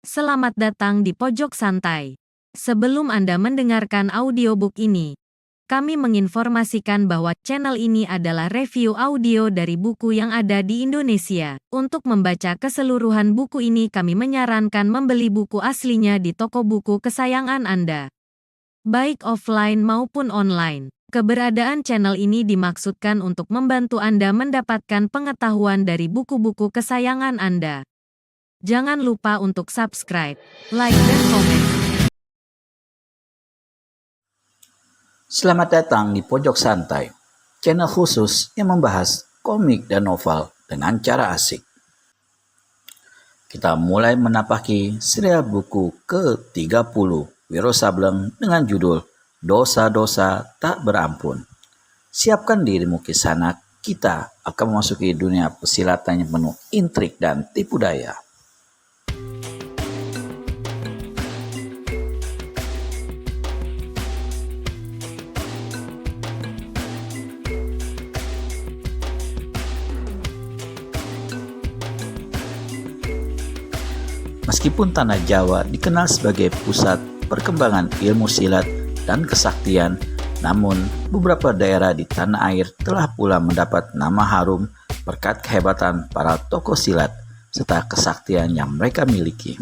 Selamat datang di Pojok Santai. Sebelum Anda mendengarkan audiobook ini, kami menginformasikan bahwa channel ini adalah review audio dari buku yang ada di Indonesia. Untuk membaca keseluruhan buku ini, kami menyarankan membeli buku aslinya di toko buku kesayangan Anda, baik offline maupun online. Keberadaan channel ini dimaksudkan untuk membantu Anda mendapatkan pengetahuan dari buku-buku kesayangan Anda. Jangan lupa untuk subscribe, like, dan komen. Selamat datang di Pojok Santai, channel khusus yang membahas komik dan novel dengan cara asik. Kita mulai menapaki serial buku ke-30 Wiro Sableng dengan judul Dosa-Dosa Tak Berampun. Siapkan dirimu kisanak, kita akan memasuki dunia pesilatan yang penuh intrik dan tipu daya. Meskipun tanah Jawa dikenal sebagai pusat perkembangan ilmu silat dan kesaktian, namun beberapa daerah di tanah air telah pula mendapat nama harum berkat kehebatan para tokoh silat serta kesaktian yang mereka miliki.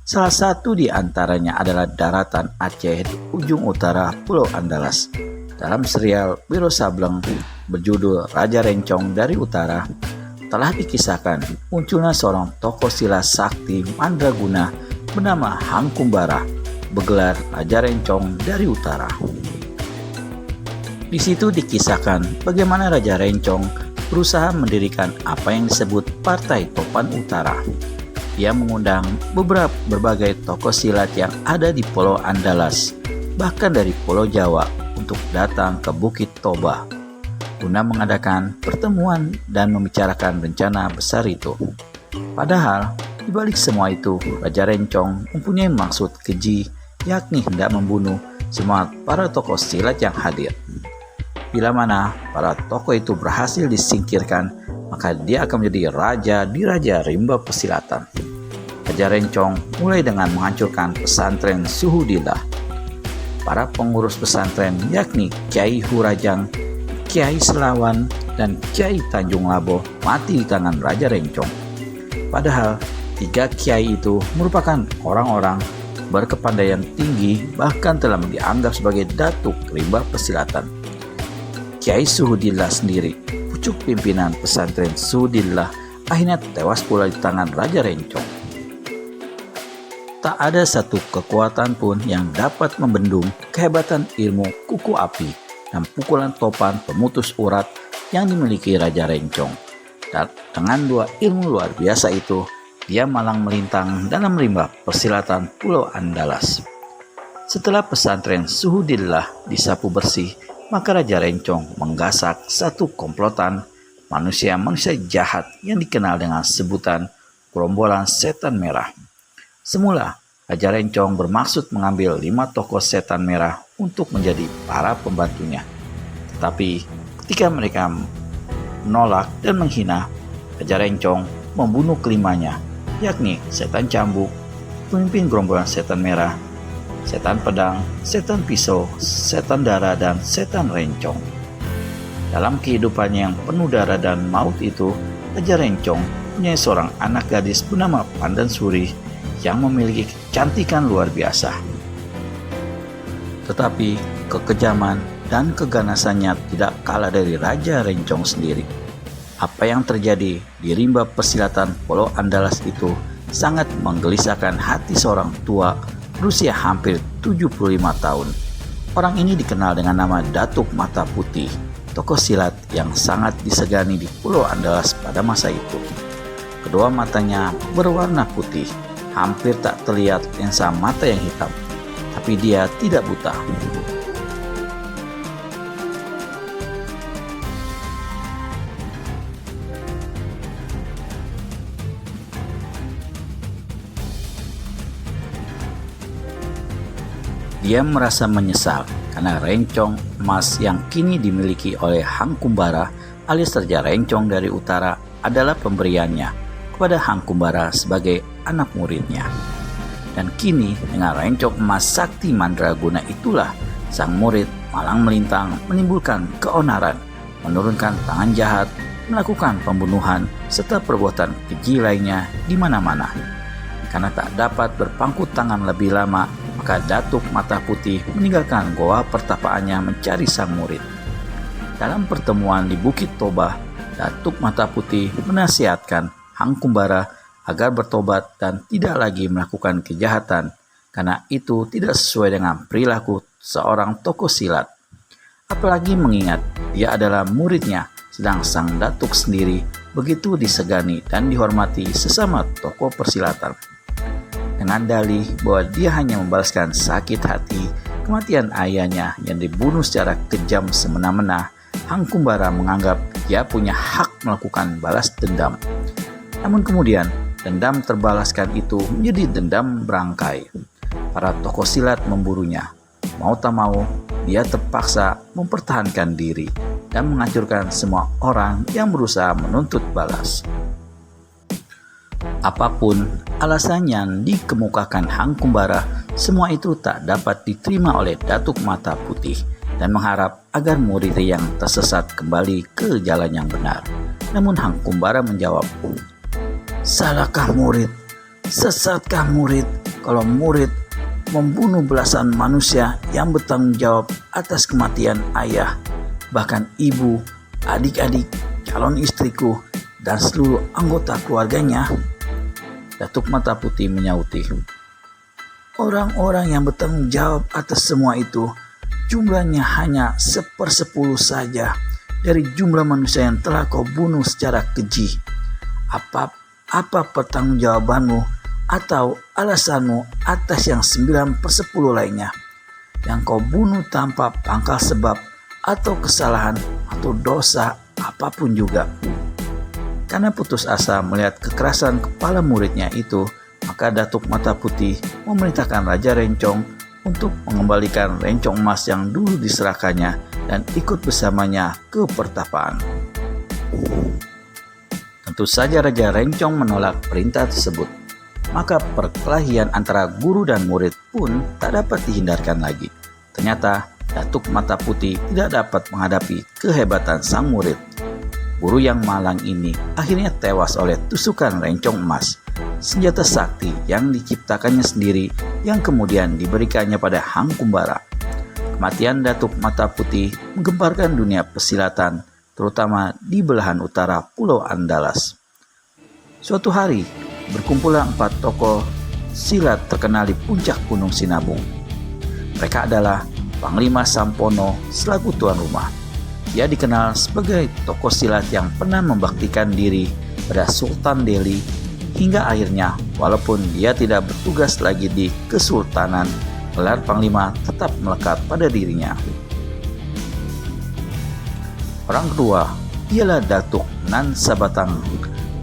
Salah satu di antaranya adalah daratan Aceh di ujung utara Pulau Andalas. Dalam serial Wiro Sableng berjudul Raja Rencong dari Utara, telah dikisahkan munculnya seorang tokoh silat sakti mandraguna bernama Hangkumbara, bergelar Raja Rencong dari Utara. Di situ dikisahkan bagaimana Raja Rencong berusaha mendirikan apa yang disebut Partai Topan Utara. Dia mengundang berbagai tokoh silat yang ada di Pulau Andalas, bahkan dari Pulau Jawa, untuk datang ke Bukit Toba guna mengadakan pertemuan dan membicarakan rencana besar itu. Padahal, di balik semua itu, Raja Rencong mempunyai maksud keji, yakni hendak membunuh semua para tokoh silat yang hadir. Bila mana para tokoh itu berhasil disingkirkan, maka dia akan menjadi raja di Raja Rimba Persilatan. Raja Rencong mulai dengan menghancurkan pesantren Suhudillah. Para pengurus pesantren yakni Kiai Hurajang, Kiai Selawan, dan Kiai Tanjung Laboh mati di tangan Raja Rencong. Padahal, tiga kiai itu merupakan orang-orang berkepandaian tinggi, bahkan telah dianggap sebagai datuk rimba persilatan. Kiai Suhudillah sendiri, pucuk pimpinan pesantren Suhudillah, akhirnya tewas pula di tangan Raja Rencong. Tak ada satu kekuatan pun yang dapat membendung kehebatan ilmu kuku api dan pukulan topan pemutus urat yang dimiliki Raja Rencong. Dan dengan dua ilmu luar biasa itu, dia malang melintang dalam rimba persilatan Pulau Andalas. Setelah pesantren Suhudillah disapu bersih, maka Raja Rencong menggasak satu komplotan manusia-manusia jahat yang dikenal dengan sebutan Gerombolan Setan Merah. Semula, Raja Rencong bermaksud mengambil 5 tokoh setan merah untuk menjadi para pembantunya. Tetapi ketika mereka menolak dan menghina, Raja Rencong membunuh kelimanya, yakni Setan Cambuk, pemimpin gerombolan setan merah, Setan Pedang, Setan Pisau, Setan Darah, dan Setan Rencong. Dalam kehidupannya yang penuh darah dan maut itu, Raja Rencong punya seorang anak gadis bernama Pandan Suri yang memiliki kecantikan luar biasa. Tetapi kekejaman dan keganasannya tidak kalah dari Raja Rencong sendiri. Apa yang terjadi di rimba persilatan Pulau Andalas itu sangat menggelisahkan hati seorang tua berusia hampir 75 tahun. Orang ini dikenal dengan nama Datuk Mata Putih, tokoh silat yang sangat disegani di Pulau Andalas pada masa itu. Kedua matanya berwarna putih, hampir tak terlihat lensa mata yang hitam, tapi dia tidak buta. Dia merasa menyesal karena rencong emas yang kini dimiliki oleh Hangkumbara alias Raja Rencong dari Utara adalah pemberiannya kepada Hangkumbara sebagai anak muridnya. Dan kini dengan rencong emas sakti mandraguna itulah sang murid malang melintang menimbulkan keonaran, menurunkan tangan jahat, melakukan pembunuhan, serta perbuatan keji lainnya di mana-mana. Karena tak dapat berpangku tangan lebih lama, maka Datuk Mata Putih meninggalkan goa pertapaannya mencari sang murid. Dalam pertemuan di Bukit Tobah, Datuk Mata Putih menasihatkan Hang Kumbara agar bertobat dan tidak lagi melakukan kejahatan, karena itu tidak sesuai dengan perilaku seorang tokoh silat. Apalagi mengingat dia adalah muridnya, sedang sang datuk sendiri begitu disegani dan dihormati sesama tokoh persilatan. Dengan dalih bahwa dia hanya membalaskan sakit hati kematian ayahnya yang dibunuh secara kejam semena-mena, Hang Kumbara menganggap dia punya hak melakukan balas dendam. Namun kemudian, dendam terbalaskan itu menjadi dendam berangkai. Para tokoh silat memburunya. Mau tak mau, dia terpaksa mempertahankan diri dan menghancurkan semua orang yang berusaha menuntut balas. Apapun alasan yang dikemukakan Hang Kumbara, semua itu tak dapat diterima oleh Datuk Mata Putih dan mengharap agar murid yang tersesat kembali ke jalan yang benar. Namun Hang Kumbara menjawab, "Salahkah murid? Sesatkah murid kalau murid membunuh belasan manusia yang bertanggung jawab atas kematian ayah, bahkan ibu, adik-adik, calon istriku, dan seluruh anggota keluarganya?" Datuk Mata Putih menyauti, "Orang-orang yang bertanggung jawab atas semua itu jumlahnya hanya 1/10 saja dari jumlah manusia yang telah kau bunuh secara keji. Apa pertanggungjawabanmu atau alasanmu atas yang 9/10 lainnya yang kau bunuh tanpa pangkal sebab atau kesalahan atau dosa apapun juga?" Karena putus asa melihat kekerasan kepala muridnya itu, maka Datuk Mata Putih memerintahkan Raja Rencong untuk mengembalikan rencong emas yang dulu diserahkannya dan ikut bersamanya ke pertapaan. Tentu saja Raja Rencong menolak perintah tersebut. Maka perkelahian antara guru dan murid pun tak dapat dihindarkan lagi. Ternyata Datuk Mata Putih tidak dapat menghadapi kehebatan sang murid. Guru yang malang ini akhirnya tewas oleh tusukan rencong emas, senjata sakti yang diciptakannya sendiri yang kemudian diberikannya pada Hang Kumbara. Kematian Datuk Mata Putih menggemparkan dunia persilatan, terutama di belahan utara Pulau Andalas. Suatu hari, berkumpullah 4 tokoh silat terkenal di puncak Gunung Sinabung. Mereka adalah Panglima Sampono selaku tuan rumah. Dia dikenal sebagai tokoh silat yang pernah membaktikan diri pada Sultan Delhi hingga akhirnya walaupun dia tidak bertugas lagi di Kesultanan, gelar Panglima tetap melekat pada dirinya. Orang kedua ialah Datuk Nan Sabatang,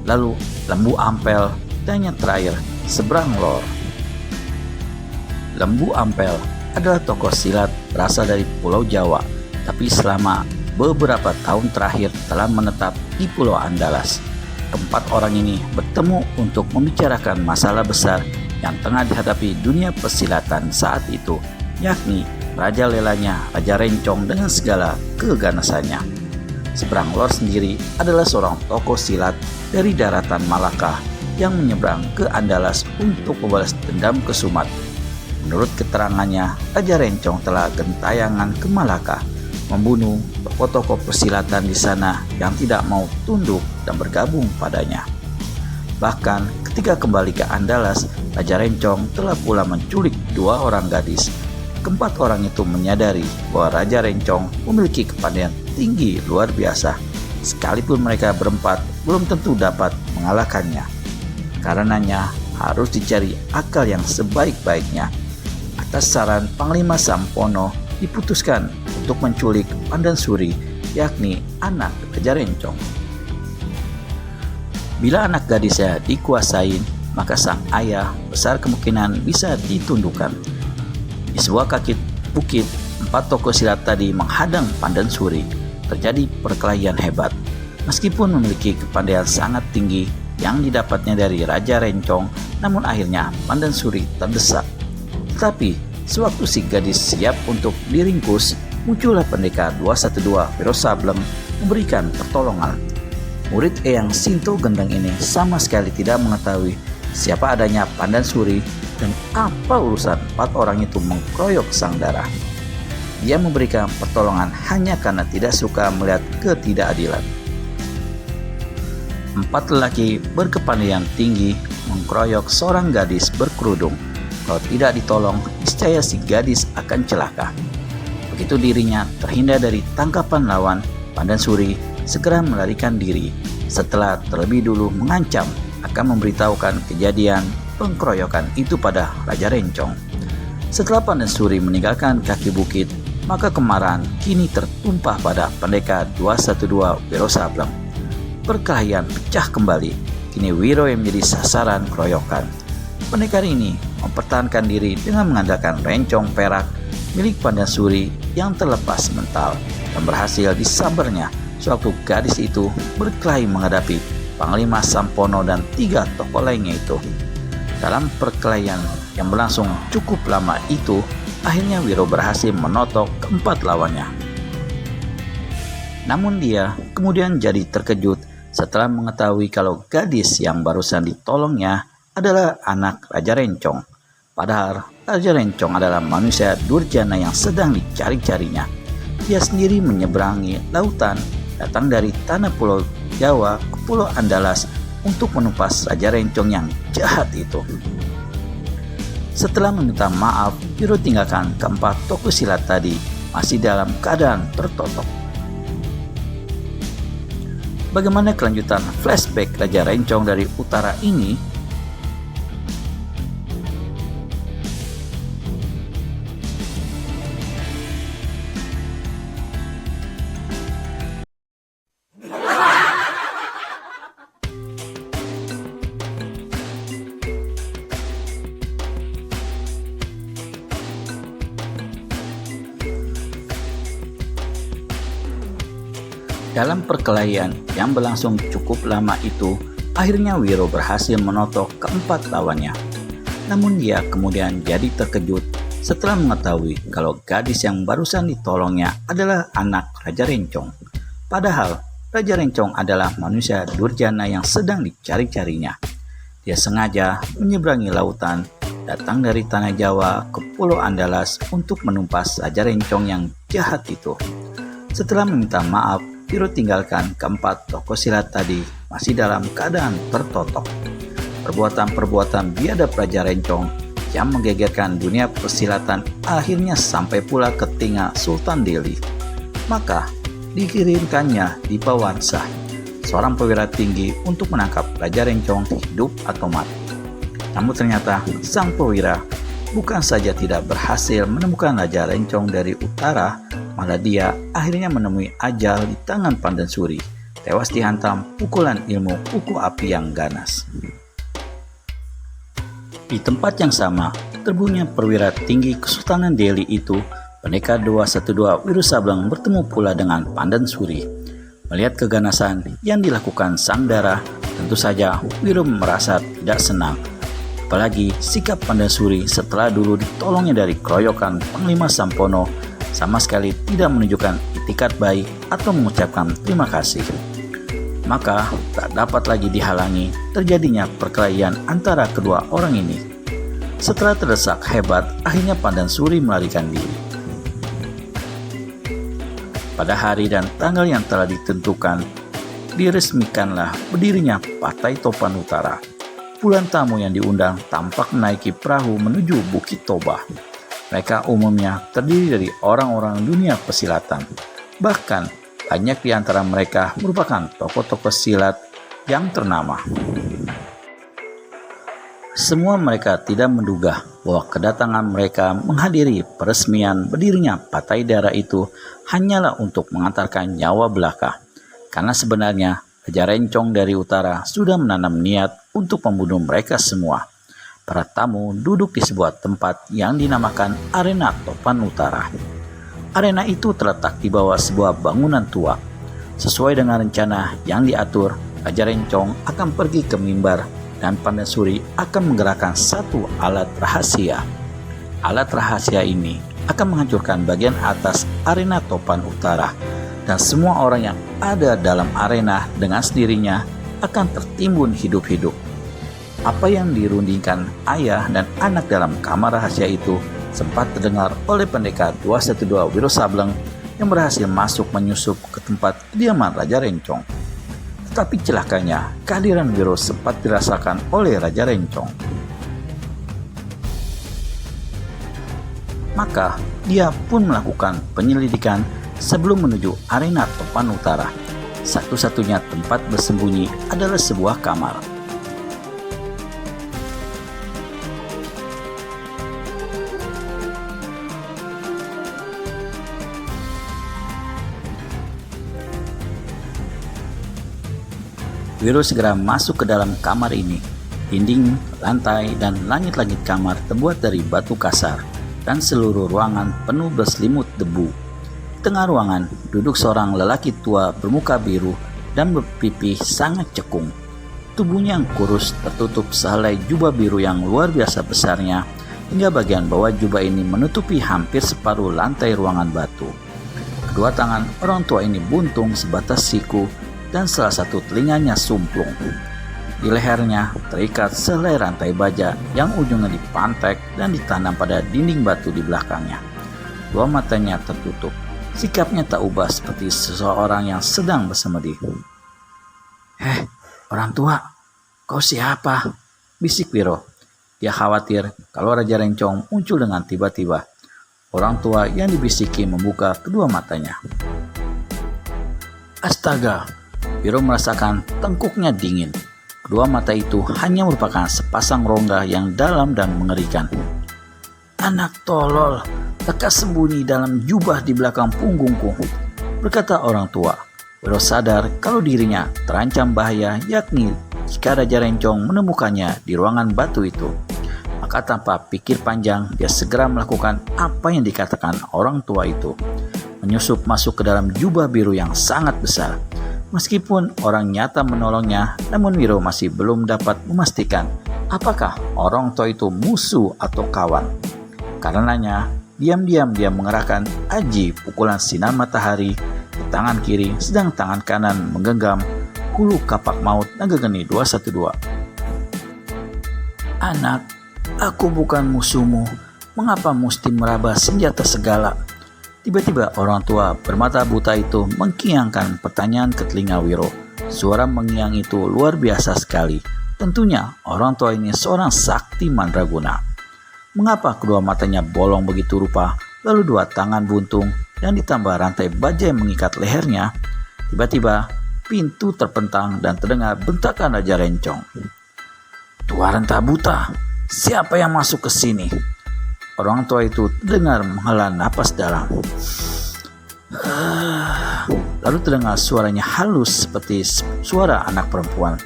lalu Lembu Ampel, dan yang terakhir Seberang Lor. Lembu Ampel adalah tokoh silat berasal dari Pulau Jawa, tapi selama beberapa tahun terakhir telah menetap di Pulau Andalas. Keempat orang ini bertemu untuk membicarakan masalah besar yang tengah dihadapi dunia persilatan saat itu, yakni merajalelanya Raja Rencong dengan segala keganasannya. Seberang Lor sendiri adalah seorang tokoh silat dari daratan Malaka yang menyeberang ke Andalas untuk membalas dendam ke Sumat. Menurut keterangannya, Raja Rencong telah gentayangan ke Malaka, membunuh tokoh-tokoh persilatan di sana yang tidak mau tunduk dan bergabung padanya. Bahkan ketika kembali ke Andalas, Raja Rencong telah pula menculik 2 orang gadis. Keempat orang itu menyadari bahwa Raja Rencong memiliki kepandaian tinggi luar biasa, sekalipun mereka berempat belum tentu dapat mengalahkannya. Karenanya harus dicari akal yang sebaik-baiknya. Atas saran Panglima Sampono, diputuskan untuk menculik Pandan Suri, yakni anak Raja Rencong. Bila anak gadisnya dikuasain, maka sang ayah besar kemungkinan bisa ditundukkan. Di sebuah kaki bukit, 4 tokoh silat tadi menghadang Pandan Suri. Terjadi perkelahian hebat. Meskipun memiliki kepandaian sangat tinggi, yang didapatnya dari Raja Rencong, namun akhirnya Pandan Suri terdesak. Tetapi sewaktu si gadis siap untuk diringkus, muncullah pendekar 212 Wiro Sableng memberikan pertolongan. Murid Eyang Sinto Gendeng ini sama sekali tidak mengetahui siapa adanya Pandan Suri dan apa urusan 4 orang itu mengkroyok sang darah. Dia memberikan pertolongan hanya karena tidak suka melihat ketidakadilan. 4 lelaki berkepandaian tinggi mengkroyok seorang gadis berkerudung. Kalau tidak ditolong, niscaya si gadis akan celaka. Begitu dirinya terhindar dari tangkapan lawan, Pandan Suri segera melarikan diri setelah terlebih dulu mengancam akan memberitahukan kejadian pengkroyokan itu pada Raja Rencong. Setelah Pandan Suri meninggalkan kaki bukit, maka kemarahan kini tertumpah pada pendekar 212 Wiro Sableng. Perkelahian pecah kembali. Kini Wiro yang menjadi sasaran keroyokan. Pendekar ini mempertahankan diri dengan mengandalkan rencong perak milik Pandan Suri yang terlepas mental dan berhasil disambernya sewaktu gadis itu berkelahi menghadapi Panglima Sampono dan 3 tokoh lainnya itu. Dalam perkelahian yang berlangsung cukup lama itu, akhirnya Wiro berhasil menotok keempat lawannya. Namun dia kemudian jadi terkejut setelah mengetahui kalau gadis yang barusan ditolongnya adalah anak Raja Rencong. Padahal Raja Rencong adalah manusia durjana yang sedang dicari-carinya. Dia sendiri menyeberangi lautan, datang dari tanah Pulau Jawa ke Pulau Andalas untuk menumpas Raja Rencong yang jahat itu. Setelah meminta maaf, Wiro tinggalkan keempat tokoh silat tadi masih dalam keadaan tertotok. Bagaimana kelanjutan flashback Raja Rencong dari utara ini? Dalam perkelahian yang berlangsung cukup lama itu, akhirnya Wiro berhasil menotok keempat lawannya. Namun dia kemudian jadi terkejut setelah mengetahui kalau gadis yang barusan ditolongnya adalah anak Raja Rencong. Padahal Raja Rencong adalah manusia durjana yang sedang dicari-carinya. Dia sengaja menyeberangi lautan, datang dari tanah Jawa ke Pulau Andalas untuk menumpas Raja Rencong yang jahat itu. Setelah meminta maaf, Wiro tinggalkan keempat tokoh silat tadi masih dalam keadaan tertotok. Perbuatan-perbuatan biadab Raja Rencong yang menggegerkan dunia persilatan akhirnya sampai pula ke telinga Sultan Delhi. Maka dikirimkannya Dipawansa, seorang perwira tinggi untuk menangkap Raja Rencong hidup atau mati. Namun ternyata sang perwira bukan saja tidak berhasil menemukan Raja Rencong dari utara, malah dia akhirnya menemui ajal di tangan Pandan Suri, tewas dihantam pukulan ilmu kuku api yang ganas. Di tempat yang sama, terbunyi perwira tinggi Kesultanan Delhi itu, pendekar 212 Wiro Sableng bertemu pula dengan Pandan Suri. Melihat keganasan yang dilakukan sang dara, tentu saja Wiro merasa tidak senang. Apalagi sikap Pandan Suri setelah dulu ditolongnya dari keroyokan Panglima Sampono sama sekali tidak menunjukkan itikat baik atau mengucapkan terima kasih. Maka tak dapat lagi dihalangi terjadinya perkelahian antara kedua orang ini. Setelah terdesak hebat, akhirnya Pandan Suri melarikan diri. Pada hari dan tanggal yang telah ditentukan, diresmikanlah berdirinya Partai Topan Utara. Puluhan tamu yang diundang tampak menaiki perahu menuju Bukit Toba. Mereka umumnya terdiri dari orang-orang dunia persilatan. Bahkan banyak di antara mereka merupakan tokoh-tokoh silat yang ternama. Semua mereka tidak menduga bahwa kedatangan mereka menghadiri peresmian berdirinya Partai Dara itu hanyalah untuk mengantarkan nyawa belaka. Karena sebenarnya Raja Rencong dari utara sudah menanam niat untuk membunuh mereka semua. Para tamu duduk di sebuah tempat yang dinamakan Arena Topan Utara. Arena itu terletak di bawah sebuah bangunan tua. Sesuai dengan rencana yang diatur, Raja Rencong akan pergi ke mimbar dan Pandasuri akan menggerakkan satu alat rahasia. Alat rahasia ini akan menghancurkan bagian atas arena Topan Utara dan semua orang yang ada dalam arena dengan sendirinya akan tertimbun hidup-hidup. Apa yang dirundingkan ayah dan anak dalam kamar rahasia itu sempat terdengar oleh pendekar 212 Wiro Sableng yang berhasil masuk menyusup ke tempat kediaman Raja Rencong. Tetapi celakanya, kehadiran Wiro sempat dirasakan oleh Raja Rencong. Maka dia pun melakukan penyelidikan sebelum menuju arena Topan Utara. Satu-satunya tempat bersembunyi adalah sebuah kamar. Wiro segera masuk ke dalam kamar ini. Dinding, lantai, dan langit-langit kamar terbuat dari batu kasar, dan seluruh ruangan penuh berselimut debu. Di tengah ruangan duduk seorang lelaki tua bermuka biru dan berpipi sangat cekung. Tubuhnya yang kurus tertutup sehelai jubah biru yang luar biasa besarnya, hingga bagian bawah jubah ini menutupi hampir separuh lantai ruangan batu. Kedua tangan orang tua ini buntung sebatas siku dan salah satu telinganya sumplung. Di lehernya terikat sehelai rantai baja yang ujungnya dipantek dan ditanam pada dinding batu di belakangnya. Dua matanya tertutup. Sikapnya tak ubah seperti seseorang yang sedang bersemedi. Orang tua, kau siapa?" bisik Wiro. Dia khawatir kalau Raja Rencong muncul dengan tiba-tiba. Orang tua yang dibisiki membuka kedua matanya. Astaga, Wiro merasakan tengkuknya dingin. Kedua mata itu hanya merupakan sepasang rongga yang dalam dan mengerikan. "Anak tolol, lekas sembunyi dalam jubah di belakang punggungku," berkata orang tua. Wiro sadar kalau dirinya terancam bahaya, yakni jika Raja Rencong menemukannya di ruangan batu itu. Maka tanpa pikir panjang, dia segera melakukan apa yang dikatakan orang tua itu. Menyusup masuk ke dalam jubah biru yang sangat besar. Meskipun orang nyata menolongnya, namun Wiro masih belum dapat memastikan apakah orang tua itu musuh atau kawan. Karenanya, diam-diam dia mengerahkan aji pukulan sinar matahari di tangan kiri, sedang tangan kanan menggenggam hulu kapak maut naga geni 212. "Anak, aku bukan musuhmu. Mengapa mesti meraba senjata segala?" Tiba-tiba orang tua bermata buta itu mengkiangkan pertanyaan ke telinga Wiro. Suara mengiang itu luar biasa sekali. Tentunya orang tua ini seorang sakti mandraguna. Mengapa kedua matanya bolong begitu rupa, lalu dua tangan buntung dan ditambah rantai baja yang mengikat lehernya? Tiba-tiba pintu terpentang dan terdengar bentakan Raja Rencong. "Tua renta buta, siapa yang masuk ke sini?" Orang tua itu terdengar menghela napas dalam. Lalu terdengar suaranya halus seperti suara anak perempuan.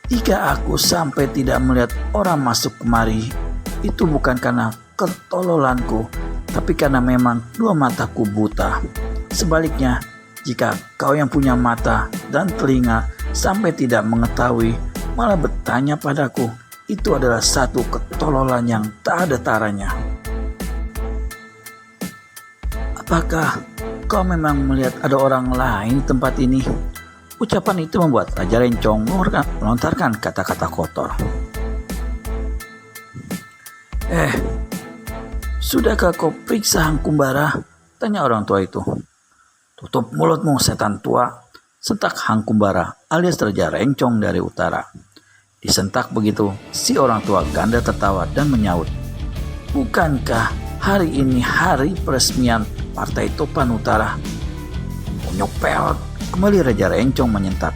"Jika aku sampai tidak melihat orang masuk kemari, itu bukan karena ketololanku, tapi karena memang dua mataku buta. Sebaliknya, jika kau yang punya mata dan telinga sampai tidak mengetahui, malah bertanya padaku, itu adalah satu ketololan yang tak ada taranya. Apakah kau memang melihat ada orang lain di tempat ini?" Ucapan itu membuat Raja Rencong melontarkan kata-kata kotor. Sudahkah kau periksa Hangkumbara?" tanya orang tua itu. "Tutup mulutmu, setan tua," sentak Hangkumbara alias Raja Rencong dari utara. Disentak begitu, si orang tua ganda tertawa dan menyaut, "Bukankah hari ini hari peresmian Partai Topan Utara?" "Unyuk peot," kembali Raja Rencong menyentak.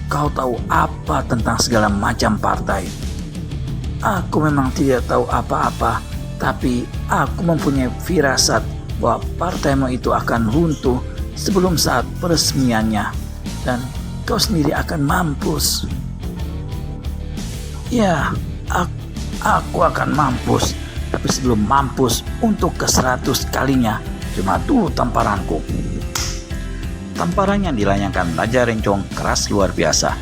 "Kau tahu apa tentang segala macam partai?" "Aku memang tidak tahu apa-apa, tapi aku mempunyai firasat bahwa partaimu itu akan runtuh sebelum saat peresmiannya, dan kau sendiri akan mampus." "Ya, aku akan mampus, tapi sebelum mampus untuk ke-100 kalinya, cuma dulu tamparanku." tamparan yang dilayangkan Raja Rencong keras luar biasa.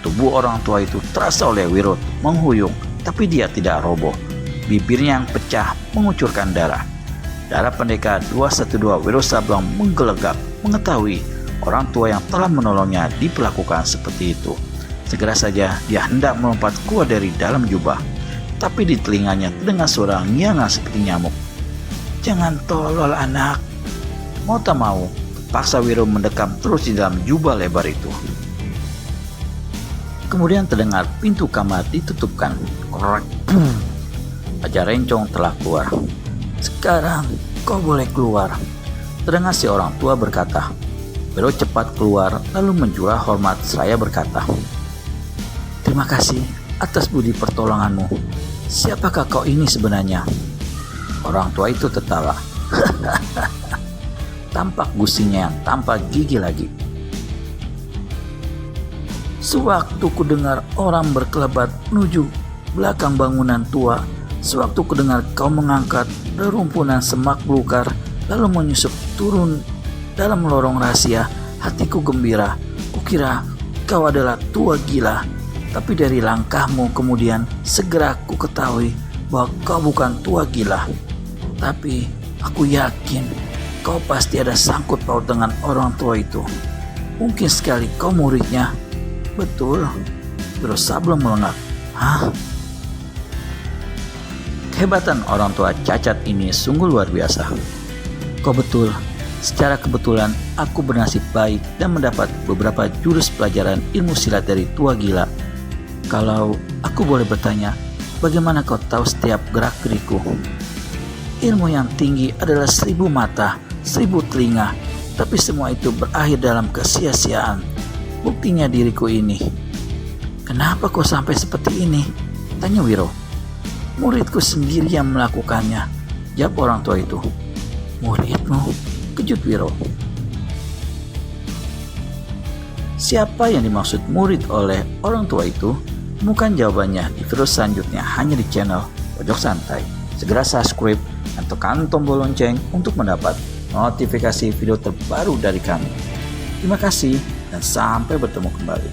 Tubuh orang tua itu terasa oleh Wiro menghuyung, tapi dia tidak roboh. Bibirnya yang pecah mengucurkan darah. Darah pendekar 212 Wiro Sableng menggelegak mengetahui orang tua yang telah menolongnya diperlakukan seperti itu. Segera saja dia hendak melompat keluar dari dalam jubah, tapi di telinganya terdengar suara ngiangan seperti nyamuk. "Jangan tolol anak." Mau tak mau, terpaksa Wiro mendekam terus di dalam jubah lebar itu. Kemudian terdengar pintu kamar ditutupkan. Korek. Raja Rencong telah keluar. "Sekarang kau boleh keluar," terdengar si orang tua berkata. Wiro cepat keluar lalu menjurah hormat seraya berkata, "Terima kasih atas budi pertolonganmu. Siapakah kau ini sebenarnya?" Orang tua itu tertawa. Tampak gusinya yang tanpa gigi lagi. "Sewaktu ku dengar orang berkelebat menuju belakang bangunan tua, sewaktu ku dengar kau mengangkat rerumpunan semak belukar lalu menyusup turun dalam lorong rahasia, hatiku gembira. Kukira kau adalah tua gila, tapi dari langkahmu kemudian segera ku ketahui bahwa kau bukan tua gila. Tapi aku yakin kau pasti ada sangkut paut dengan orang tua itu. Mungkin sekali kau muridnya." "Betul," Wiro Sableng melengak. "Hah?" Kehebatan orang tua cacat ini sungguh luar biasa. "Kau betul. Secara kebetulan aku bernasib baik dan mendapat beberapa jurus pelajaran ilmu silat dari tua gila. Kalau aku boleh bertanya, bagaimana kau tahu setiap gerak-gerikku? Ilmu yang tinggi adalah 1000 mata, 1000 telinga, tapi semua itu berakhir dalam kesia-siaan. Buktinya diriku ini." "Kenapa kau sampai seperti ini?" tanya Wiro. "Muridku sendiri yang melakukannya," jawab orang tua itu. "Muridmu?" kejut Wiro. Siapa yang dimaksud murid oleh orang tua itu? Temukan jawabannya di video selanjutnya hanya di channel Pojok Santai. Segera subscribe dan tekan tombol lonceng untuk mendapat notifikasi video terbaru dari kami. Terima kasih dan sampai bertemu kembali.